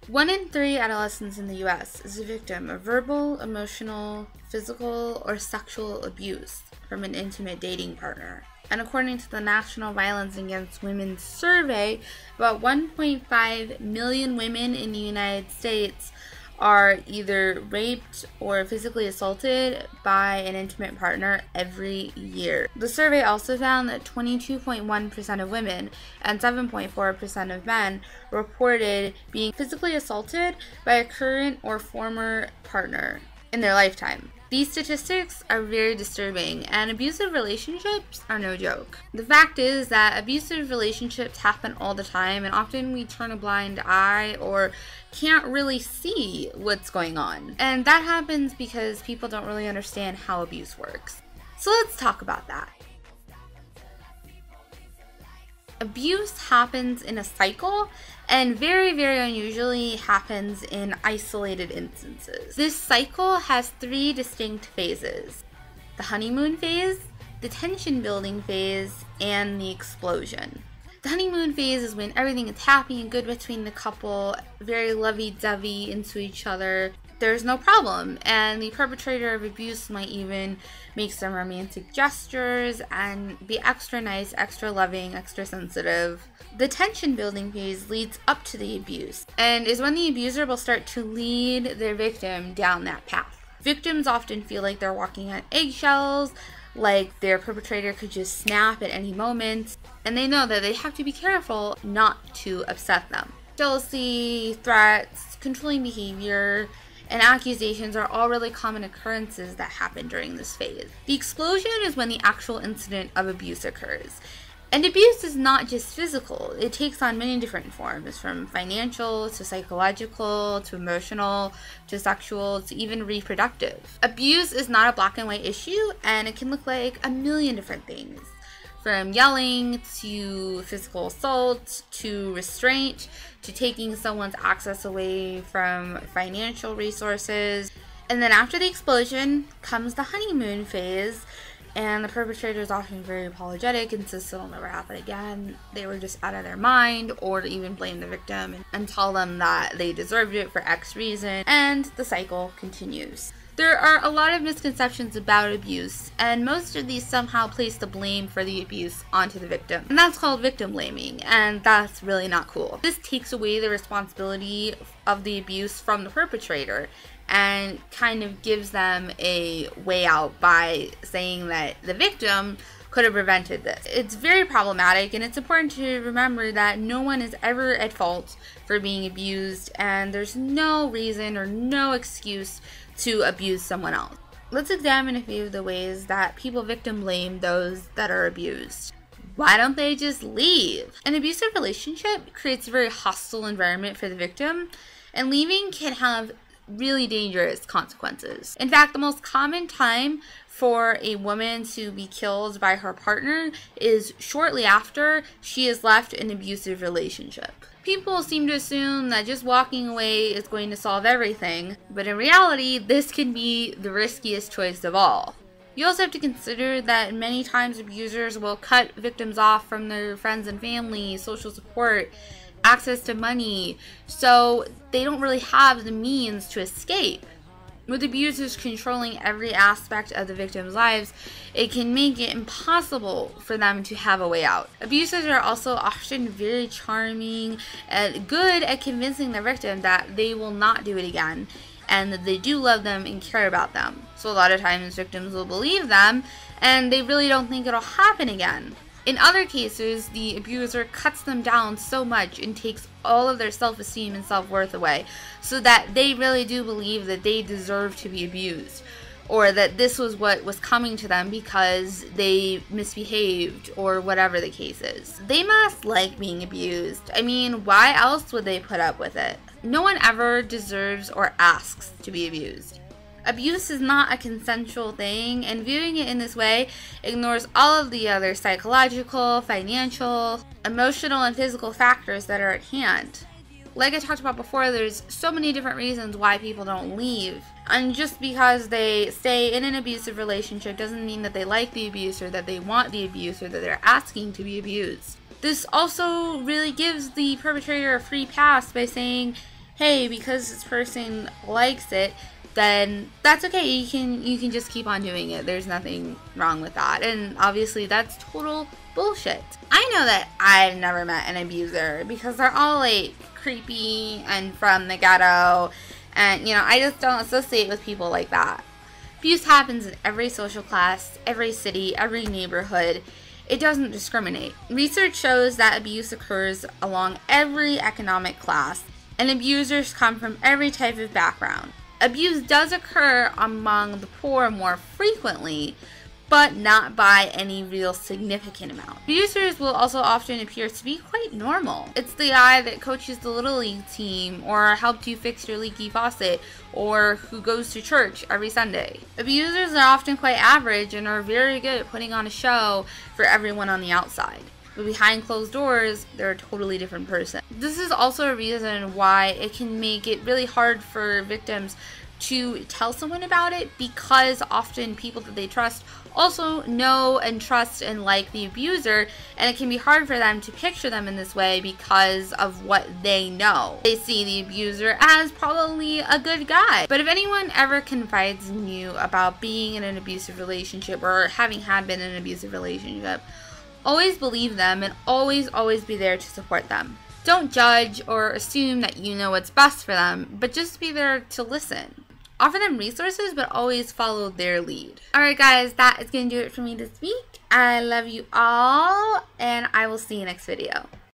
1 in 3 adolescents in the US is a victim of verbal, emotional, physical, or sexual abuse from an intimate dating partner. And according to the National Violence Against Women survey, about 1.5 million women in the United States are either raped or physically assaulted by an intimate partner every year. The survey also found that 22.1% of women and 7.4% of men reported being physically assaulted by a current or former partner in their lifetime. These statistics are very disturbing, and abusive relationships are no joke. The fact is that abusive relationships happen all the time, and often we turn a blind eye or can't really see what's going on. And that happens because people don't really understand how abuse works. So let's talk about that. Abuse happens in a cycle and very, very unusually happens in isolated instances. This cycle has 3 distinct phases: the honeymoon phase, the tension building phase, and the explosion. The honeymoon phase is when everything is happy and good between the couple, very lovey-dovey into each other. There's no problem, and the perpetrator of abuse might even make some romantic gestures and be extra nice, extra loving, extra sensitive. The tension building phase leads up to the abuse and is when the abuser will start to lead their victim down that path. Victims often feel like they're walking on eggshells, like their perpetrator could just snap at any moment, and they know that they have to be careful not to upset them. Jealousy, threats, controlling behavior, and accusations are all really common occurrences that happen during this phase. The explosion is when the actual incident of abuse occurs. And abuse is not just physical. It takes on many different forms, from financial to psychological to emotional to sexual to even reproductive. Abuse is not a black and white issue, and it can look like a million different things, from yelling to physical assault to restraint to taking someone's access away from financial resources. And then after the explosion comes the honeymoon phase, and the perpetrator is often very apologetic, insists it'll never happen again. They were just out of their mind, or to even blame the victim and tell them that they deserved it for X reason, and the cycle continues. There are a lot of misconceptions about abuse, and most of these somehow place the blame for the abuse onto the victim. And that's called victim blaming, and that's really not cool. This takes away the responsibility of the abuse from the perpetrator and kind of gives them a way out by saying that the victim could have prevented this. It's very problematic, and it's important to remember that no one is ever at fault for being abused, and there's no reason or no excuse to abuse someone else. Let's examine a few of the ways that people victim blame those that are abused. Why don't they just leave? An abusive relationship creates a very hostile environment for the victim, and leaving can have really dangerous consequences. In fact, the most common time for a woman to be killed by her partner is shortly after she has left an abusive relationship. People seem to assume that just walking away is going to solve everything, but in reality, this can be the riskiest choice of all. You also have to consider that many times abusers will cut victims off from their friends and family, social support, access to money, so they don't really have the means to escape. With abusers controlling every aspect of the victim's lives, it can make it impossible for them to have a way out. Abusers are also often very charming and good at convincing their victim that they will not do it again, and that they do love them and care about them. So a lot of times victims will believe them, and they really don't think it'll happen again. In other cases, the abuser cuts them down so much and takes all of their self-esteem and self-worth away, so that they really do believe that they deserve to be abused, or that this was what was coming to them because they misbehaved, or whatever the case is. They must like being abused. I mean, why else would they put up with it? No one ever deserves or asks to be abused. Abuse is not a consensual thing, and viewing it in this way ignores all of the other psychological, financial, emotional, and physical factors that are at hand. Like I talked about before, there's so many different reasons why people don't leave. And just because they stay in an abusive relationship doesn't mean that they like the abuse, or that they want the abuse, or that they're asking to be abused. This also really gives the perpetrator a free pass by saying, hey, because this person likes it, then that's okay. You can just keep on doing it. There's nothing wrong with that. And obviously that's total bullshit. I know that I've never met an abuser because they're all like creepy and from the ghetto, and you know, I just don't associate with people like that. Abuse happens in every social class, every city, every neighborhood. It doesn't discriminate. Research shows that abuse occurs along every economic class, and abusers come from every type of background. Abuse does occur among the poor more frequently, but not by any real significant amount. Abusers will also often appear to be quite normal. It's the guy that coaches the Little League team, or helped you fix your leaky faucet, or who goes to church every Sunday. Abusers are often quite average and are very good at putting on a show for everyone on the outside. But behind closed doors, they're a totally different person. This is also a reason why it can make it really hard for victims to tell someone about it, because often people that they trust also know and trust and like the abuser, and it can be hard for them to picture them in this way because of what they know. They see the abuser as probably a good guy. But if anyone ever confides in you about being in an abusive relationship or having had been in an abusive relationship, always believe them and always be there to support them. Don't judge or assume that you know what's best for them, but just be there to listen. Offer them resources, but always follow their lead. Alright guys, that is going to do it for me this week. I love you all, and I will see you next video.